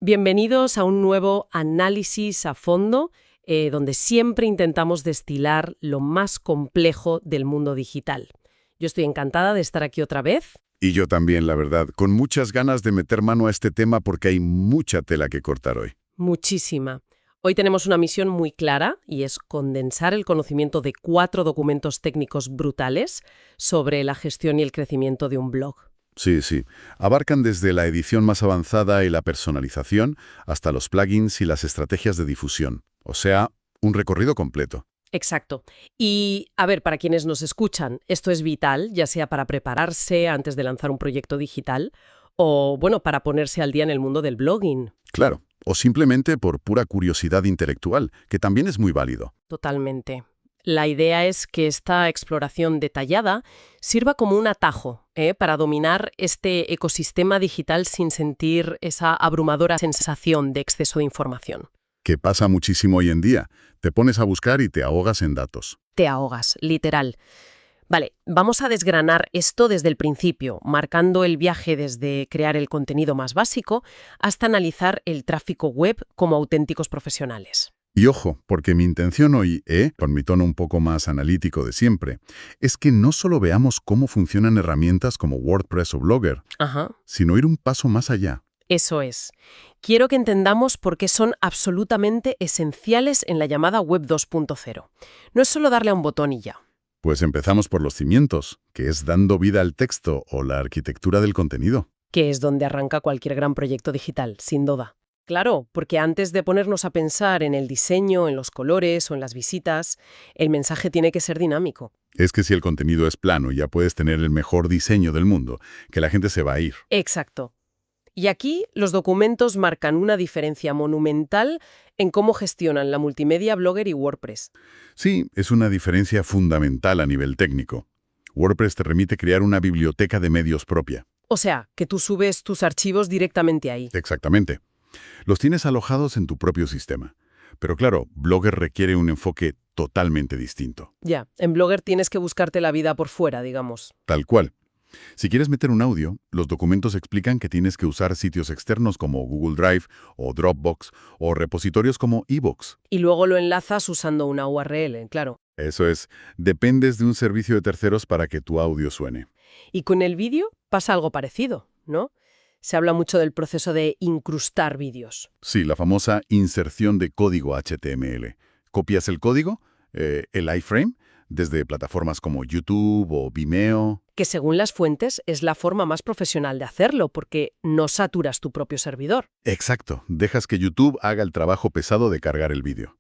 Bienvenidos a un nuevo análisis a fondo, donde siempre intentamos destilar lo más complejo del mundo digital. Yo estoy encantada de estar aquí otra vez. Y yo también, la verdad, con muchas ganas de meter mano a este tema porque hay mucha tela que cortar hoy. Muchísima. Hoy tenemos una misión muy clara y es condensar el conocimiento de 4 documentos técnicos brutales sobre la gestión y el crecimiento de un blog. Sí. Abarcan desde la edición más avanzada y la personalización hasta los plugins y las estrategias de difusión. O sea, un recorrido completo. Exacto. Y, a ver, para quienes nos escuchan, esto es vital, ya sea para prepararse antes de lanzar un proyecto digital o, bueno, para ponerse al día en el mundo del blogging. Claro, o simplemente por pura curiosidad intelectual, que también es muy válido. Totalmente. La idea es que esta exploración detallada sirva como un atajo, para dominar este ecosistema digital sin sentir esa abrumadora sensación de exceso de información. Que pasa muchísimo hoy en día. Te pones a buscar y te ahogas en datos. Te ahogas, literal. Vale, vamos a desgranar esto desde el principio, marcando el viaje desde crear el contenido más básico hasta analizar el tráfico web como auténticos profesionales. Y ojo, porque mi intención hoy, con mi tono un poco más analítico de siempre, es que no solo veamos cómo funcionan herramientas como WordPress o Blogger, sino ir un paso más allá. Eso es. Quiero que entendamos por qué son absolutamente esenciales en la llamada Web 2.0. No es solo darle a un botón y ya. Pues empezamos por los cimientos, que es dando vida al texto o la arquitectura del contenido. Que es donde arranca cualquier gran proyecto digital, sin duda. Claro, porque antes de ponernos a pensar en el diseño, en los colores o en las visitas, el mensaje tiene que ser dinámico. Es que si el contenido es plano, ya puedes tener el mejor diseño del mundo, que la gente se va a ir. Exacto. Y aquí los documentos marcan una diferencia monumental en cómo gestionan la multimedia, Blogger y WordPress. Sí, es una diferencia fundamental a nivel técnico. WordPress te permite crear una biblioteca de medios propia. O sea, que tú subes tus archivos directamente ahí. Exactamente. Los tienes alojados en tu propio sistema. Pero claro, Blogger requiere un enfoque totalmente distinto. Ya, en Blogger tienes que buscarte la vida por fuera, digamos. Tal cual. Si quieres meter un audio, los documentos explican que tienes que usar sitios externos como Google Drive o Dropbox o repositorios como iVoox. Y luego lo enlazas usando una URL, claro. Eso es, dependes de un servicio de terceros para que tu audio suene. Y con el vídeo pasa algo parecido, ¿no? Se habla mucho del proceso de incrustar vídeos. Sí, la famosa inserción de código HTML. Copias el código, el iframe, desde plataformas como YouTube o Vimeo. Que según las fuentes es la forma más profesional de hacerlo, porque no saturas tu propio servidor. Exacto, dejas que YouTube haga el trabajo pesado de cargar el vídeo.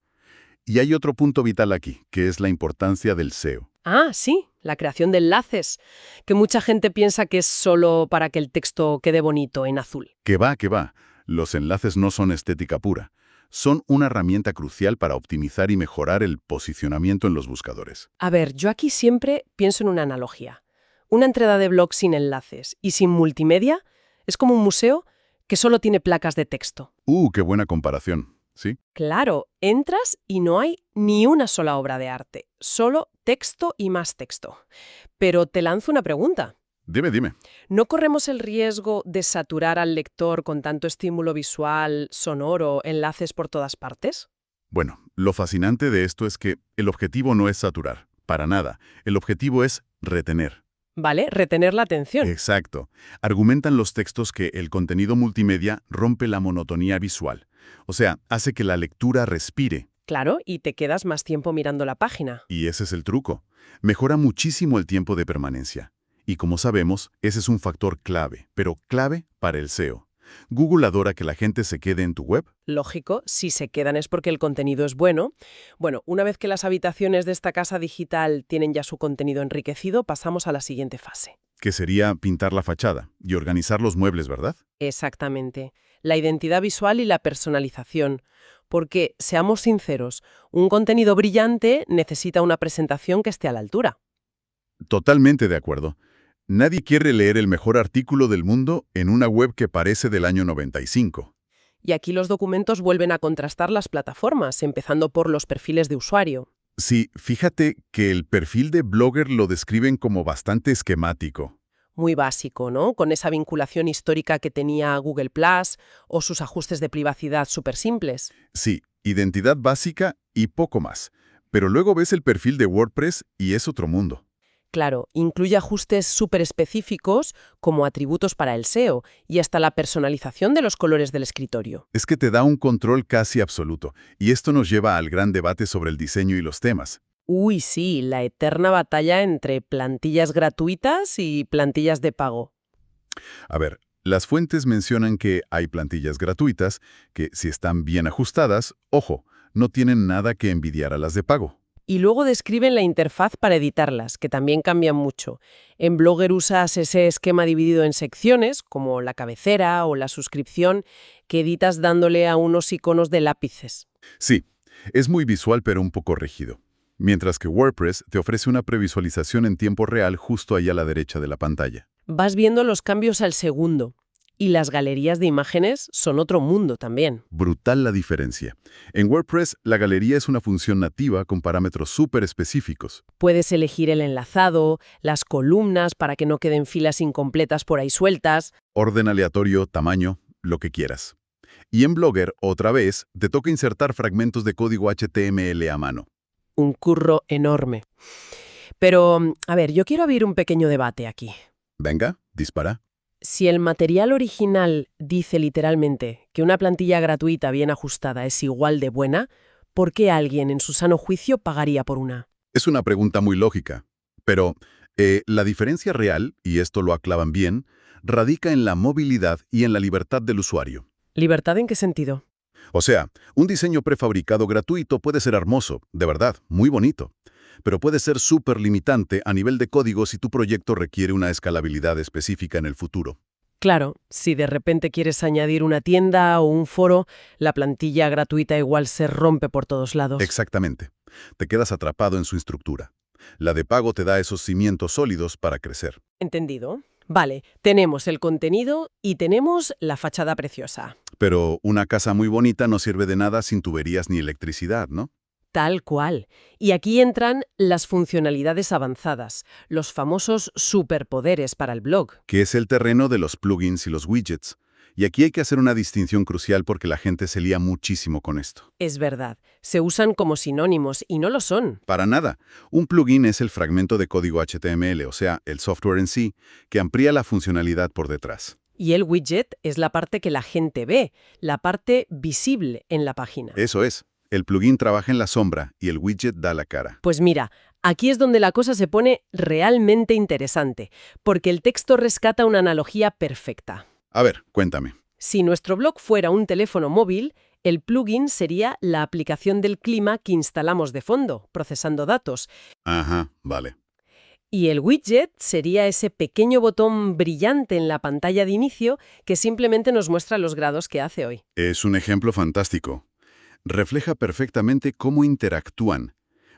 Y hay otro punto vital aquí, que es la importancia del SEO. Ah, sí, la creación de enlaces, que mucha gente piensa que es solo para que el texto quede bonito en azul. Que va. Los enlaces no son estética pura. Son una herramienta crucial para optimizar y mejorar el posicionamiento en los buscadores. A ver, yo aquí siempre pienso en una analogía. Una entrada de blog sin enlaces y sin multimedia es como un museo que solo tiene placas de texto. Qué buena comparación, ¿sí? Claro, entras y no hay ni una sola obra de arte, solo texto y más texto. Pero te lanzo una pregunta. Dime. ¿No corremos el riesgo de saturar al lector con tanto estímulo visual, sonoro, enlaces por todas partes? Bueno, lo fascinante de esto es que el objetivo no es saturar, para nada. El objetivo es retener. ¿Vale? Retener la atención. Exacto. Argumentan los textos que el contenido multimedia rompe la monotonía visual. O sea, hace que la lectura respire. Claro, y te quedas más tiempo mirando la página. Y ese es el truco. Mejora muchísimo el tiempo de permanencia. Y como sabemos, ese es un factor clave, pero clave para el SEO. Google adora que la gente se quede en tu web. Lógico, si se quedan es porque el contenido es bueno. Bueno, una vez que las habitaciones de esta casa digital tienen ya su contenido enriquecido, pasamos a la siguiente fase. Que sería pintar la fachada y organizar los muebles, ¿verdad? Exactamente. La identidad visual y la personalización. Porque, seamos sinceros, un contenido brillante necesita una presentación que esté a la altura. Totalmente de acuerdo. Nadie quiere leer el mejor artículo del mundo en una web que parece del año 95. Y aquí los documentos vuelven a contrastar las plataformas, empezando por los perfiles de usuario. Sí, fíjate que el perfil de Blogger lo describen como bastante esquemático. muy básico, ¿no? Con esa vinculación histórica que tenía Google Plus o sus ajustes de privacidad súper simples. Sí, identidad básica y poco más. Pero luego ves el perfil de WordPress y es otro mundo. Claro, incluye ajustes súper específicos como atributos para el SEO y hasta la personalización de los colores del escritorio. Es que te da un control casi absoluto, y esto nos lleva al gran debate sobre el diseño y los temas. Uy, sí, la eterna batalla entre plantillas gratuitas y plantillas de pago. A ver, las fuentes mencionan que hay plantillas gratuitas que, si están bien ajustadas, ojo, no tienen nada que envidiar a las de pago. Y luego describen la interfaz para editarlas, que también cambian mucho. En Blogger usas ese esquema dividido en secciones, como la cabecera o la suscripción, que editas dándole a unos iconos de lápices. Sí, es muy visual pero un poco rígido. Mientras que WordPress te ofrece una previsualización en tiempo real justo ahí a la derecha de la pantalla. Vas viendo los cambios al segundo. Y las galerías de imágenes son otro mundo también. Brutal la diferencia. En WordPress, la galería es una función nativa con parámetros súper específicos. Puedes elegir el enlazado, las columnas para que no queden filas incompletas por ahí sueltas. Orden aleatorio, tamaño, lo que quieras. Y en Blogger, otra vez, te toca insertar fragmentos de código HTML a mano. Un curro enorme. Pero, a ver, yo quiero abrir un pequeño debate aquí. Venga, dispara. Si el material original dice literalmente que una plantilla gratuita bien ajustada es igual de buena, ¿por qué alguien en su sano juicio pagaría por una? Es una pregunta muy lógica. Pero la diferencia real, y esto lo aclavan bien, radica en la movilidad y en la libertad del usuario. ¿Libertad en qué sentido? O sea, un diseño prefabricado gratuito puede ser hermoso, de verdad, muy bonito, pero puede ser súper limitante a nivel de código si tu proyecto requiere una escalabilidad específica en el futuro. Claro, si de repente quieres añadir una tienda o un foro, la plantilla gratuita igual se rompe por todos lados. Exactamente. Te quedas atrapado en su estructura. La de pago te da esos cimientos sólidos para crecer. ¿Entendido? Vale, tenemos el contenido y tenemos la fachada preciosa. Pero una casa muy bonita no sirve de nada sin tuberías ni electricidad, ¿no? Tal cual. Y aquí entran las funcionalidades avanzadas, los famosos superpoderes para el blog. Que es el terreno de los plugins y los widgets. Y aquí hay que hacer una distinción crucial porque la gente se lía muchísimo con esto. Es verdad, se usan como sinónimos y no lo son. Para nada. Un plugin es el fragmento de código HTML, o sea, el software en sí, que amplía la funcionalidad por detrás. Y el widget es la parte que la gente ve, la parte visible en la página. Eso es. El plugin trabaja en la sombra y el widget da la cara. Pues mira, aquí es donde la cosa se pone realmente interesante, porque el texto rescata una analogía perfecta. A ver, cuéntame. Si nuestro blog fuera un teléfono móvil, el plugin sería la aplicación del clima que instalamos de fondo, procesando datos. Ajá, vale. Y el widget sería ese pequeño botón brillante en la pantalla de inicio que simplemente nos muestra los grados que hace hoy. Es un ejemplo fantástico. Refleja perfectamente cómo interactúan.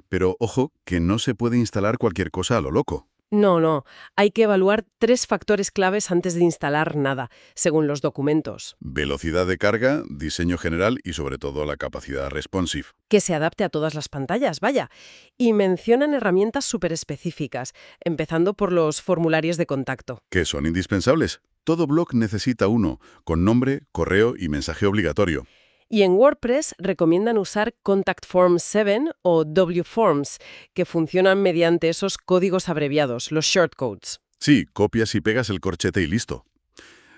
Pero ojo, que no se puede instalar cualquier cosa a lo loco. No, hay que evaluar 3 factores claves antes de instalar nada, según los documentos. Velocidad de carga, diseño general y sobre todo la capacidad responsive. Que se adapte a todas las pantallas, vaya. Y mencionan herramientas súper específicas, empezando por los formularios de contacto. Que son indispensables. Todo blog necesita uno, con nombre, correo y mensaje obligatorio. Y en WordPress recomiendan usar Contact Form 7 o WForms, que funcionan mediante esos códigos abreviados, los shortcodes. Sí, copias y pegas el corchete y listo.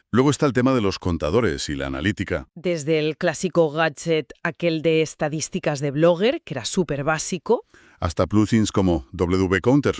Luego está el tema de los contadores y la analítica. Desde el clásico gadget, aquel de estadísticas de Blogger, que era súper básico, Hasta plugins como WCounter.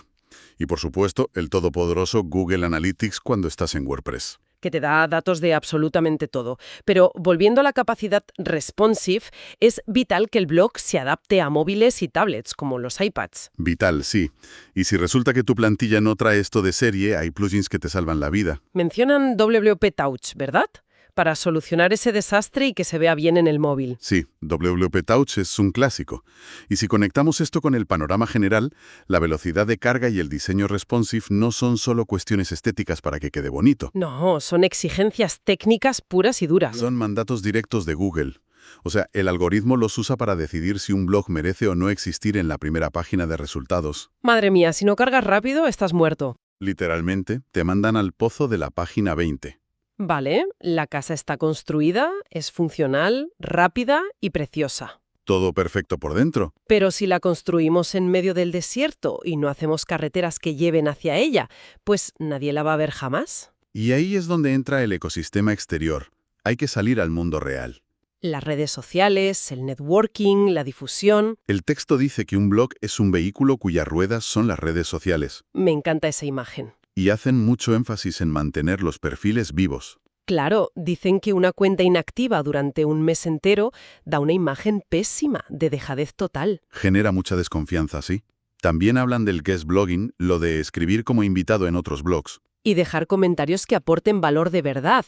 Y por supuesto, el todopoderoso Google Analytics cuando estás en WordPress. que te da datos de absolutamente todo. Pero volviendo a la capacidad responsive, es vital que el blog se adapte a móviles y tablets, como los iPads. Vital, sí. Y si resulta que tu plantilla no trae esto de serie, hay plugins que te salvan la vida. Mencionan WP Touch, ¿verdad? Para solucionar ese desastre y que se vea bien en el móvil. Sí, WP Touch es un clásico. Y si conectamos esto con el panorama general, la velocidad de carga y el diseño responsive no son solo cuestiones estéticas para que quede bonito. No, son exigencias técnicas puras y duras. Son mandatos directos de Google. O sea, el algoritmo los usa para decidir si un blog merece o no existir en la primera página de resultados. Madre mía, si no cargas rápido, estás muerto. Literalmente, te mandan al pozo de la página 20. Vale, la casa está construida, es funcional, rápida y preciosa. Todo perfecto por dentro. Pero si la construimos en medio del desierto y no hacemos carreteras que lleven hacia ella, pues nadie la va a ver jamás. Y ahí es donde entra el ecosistema exterior. Hay que salir al mundo real. Las redes sociales, el networking, la difusión. El texto dice que un blog es un vehículo cuyas ruedas son las redes sociales. Me encanta esa imagen. Y hacen mucho énfasis en mantener los perfiles vivos. Claro, dicen que una cuenta inactiva durante un mes entero da una imagen pésima, de dejadez total. Genera mucha desconfianza, ¿sí? También hablan del guest blogging, lo de escribir como invitado en otros blogs. Y dejar comentarios que aporten valor de verdad.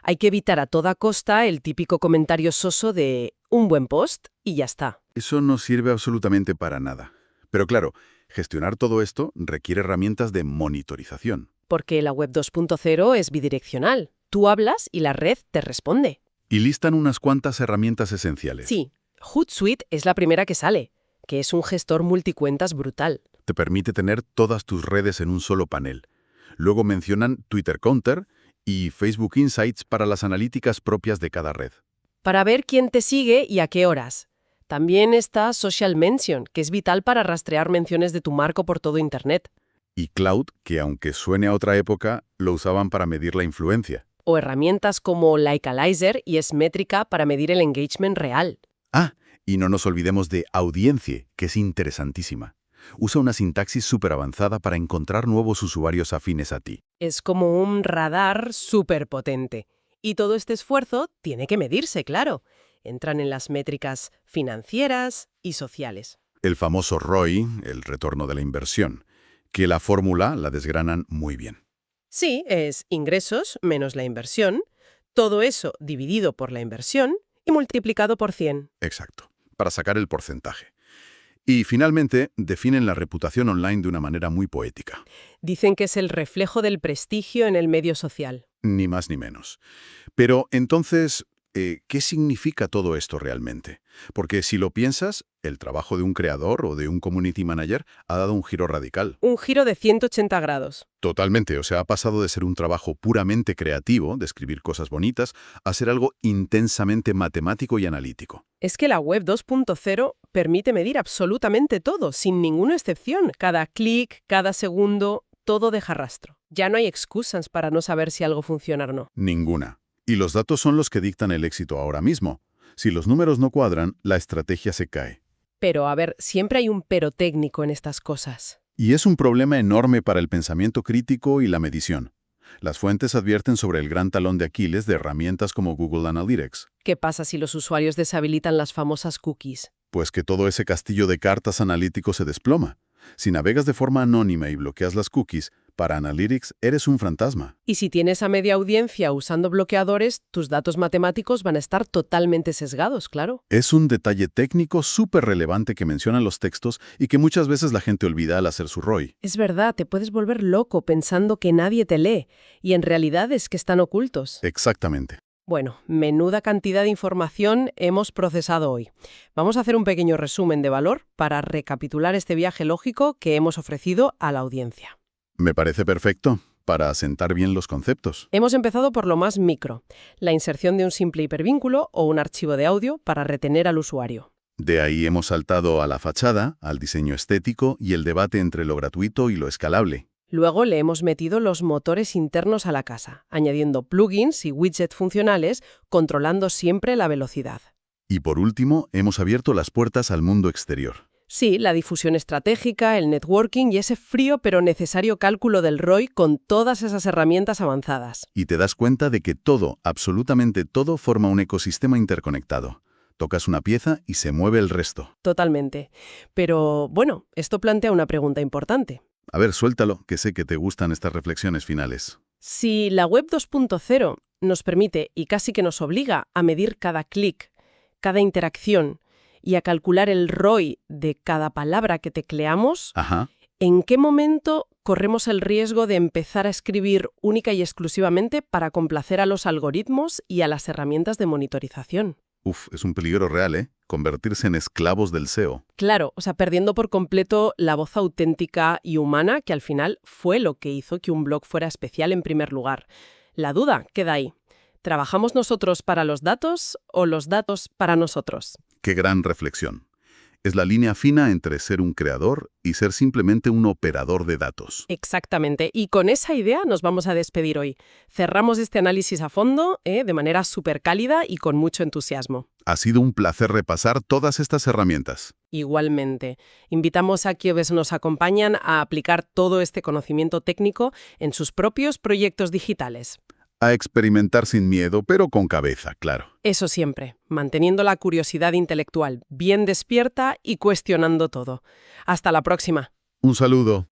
Hay que evitar a toda costa el típico comentario soso de un buen post y ya está. Eso no sirve absolutamente para nada. Pero claro, gestionar todo esto requiere herramientas de monitorización. Porque la web 2.0 es bidireccional. Tú hablas y la red te responde. Y listan unas cuantas herramientas esenciales. Sí, Hootsuite es la primera que sale, que es un gestor multicuentas brutal. Te permite tener todas tus redes en un solo panel. Luego mencionan Twitter Counter y Facebook Insights para las analíticas propias de cada red. Para ver quién te sigue y a qué horas. También está Social Mention, que es vital para rastrear menciones de tu marco por todo Internet. Y Cloud, que aunque suene a otra época, lo usaban para medir la influencia. O herramientas como Likealizer y Smetrica para medir el engagement real. Ah, y no nos olvidemos de Audiencie, que es interesantísima. Usa una sintaxis súper avanzada para encontrar nuevos usuarios afines a ti. Es como un radar súper potente. Y todo este esfuerzo tiene que medirse, claro. Entran en las métricas financieras y sociales. El famoso ROI, el retorno de la inversión, que la fórmula la desgranan muy bien. Sí, es ingresos menos la inversión, todo eso dividido por la inversión y multiplicado por 100. Exacto, para sacar el porcentaje. Y finalmente, definen la reputación online de una manera muy poética. Dicen que es el reflejo del prestigio en el medio social. Ni más ni menos. Pero entonces, ¿qué significa todo esto realmente? Porque si lo piensas, el trabajo de un creador o de un community manager ha dado un giro radical. Un giro de 180 grados. Totalmente, o sea, ha pasado de ser un trabajo puramente creativo, de escribir cosas bonitas, a ser algo intensamente matemático y analítico. Es que la web 2.0 permite medir absolutamente todo, sin ninguna excepción. Cada clic, cada segundo, todo deja rastro. Ya no hay excusas para no saber si algo funciona o no. Ninguna. Y los datos son los que dictan el éxito ahora mismo. Si los números no cuadran, la estrategia se cae. Pero, a ver, siempre hay un pero técnico en estas cosas. Y es un problema enorme para el pensamiento crítico y la medición. Las fuentes advierten sobre el gran talón de Aquiles de herramientas como Google Analytics. ¿Qué pasa si los usuarios deshabilitan las famosas cookies? Pues que todo ese castillo de cartas analítico se desploma. Si navegas de forma anónima y bloqueas las cookies, para Analytics eres un fantasma. Y si tienes a media audiencia usando bloqueadores, tus datos matemáticos van a estar totalmente sesgados, claro. Es un detalle técnico súper relevante que mencionan los textos y que muchas veces la gente olvida al hacer su ROI. Es verdad, te puedes volver loco pensando que nadie te lee, y en realidad es que están ocultos. Exactamente. Bueno, menuda cantidad de información hemos procesado hoy. Vamos a hacer un pequeño resumen de valor para recapitular este viaje lógico que hemos ofrecido a la audiencia. Me parece perfecto, para asentar bien los conceptos. Hemos empezado por lo más micro, la inserción de un simple hipervínculo o un archivo de audio para retener al usuario. De ahí hemos saltado a la fachada, al diseño estético y el debate entre lo gratuito y lo escalable. Luego le hemos metido los motores internos a la casa, añadiendo plugins y widgets funcionales, controlando siempre la velocidad. Y por último, hemos abierto las puertas al mundo exterior. Sí, la difusión estratégica, el networking y ese frío pero necesario cálculo del ROI con todas esas herramientas avanzadas. Y te das cuenta de que todo, absolutamente todo, forma un ecosistema interconectado. Tocas una pieza y se mueve el resto. Totalmente. Pero, bueno, esto plantea una pregunta importante. A ver, suéltalo, que sé que te gustan estas reflexiones finales. Si la web 2.0 nos permite y casi que nos obliga a medir cada clic, cada interacción y a calcular el ROI de cada palabra que tecleamos, Ajá. ¿en qué momento corremos el riesgo de empezar a escribir única y exclusivamente para complacer a los algoritmos y a las herramientas de monitorización? Uf, es un peligro real, ¿eh? Convertirse en esclavos del SEO. Claro, o sea, perdiendo por completo la voz auténtica y humana que al final fue lo que hizo que un blog fuera especial en primer lugar. La duda queda ahí. ¿Trabajamos nosotros para los datos o los datos para nosotros? Qué gran reflexión. Es la línea fina entre ser un creador y ser simplemente un operador de datos. Exactamente. Y con esa idea nos vamos a despedir hoy. Cerramos este análisis a fondo, de manera súper cálida y con mucho entusiasmo. Ha sido un placer repasar todas estas herramientas. Igualmente, invitamos a quienes nos acompañan a aplicar todo este conocimiento técnico en sus propios proyectos digitales. A experimentar sin miedo, pero con cabeza, claro. Eso siempre, manteniendo la curiosidad intelectual bien despierta y cuestionando todo. Hasta la próxima. Un saludo.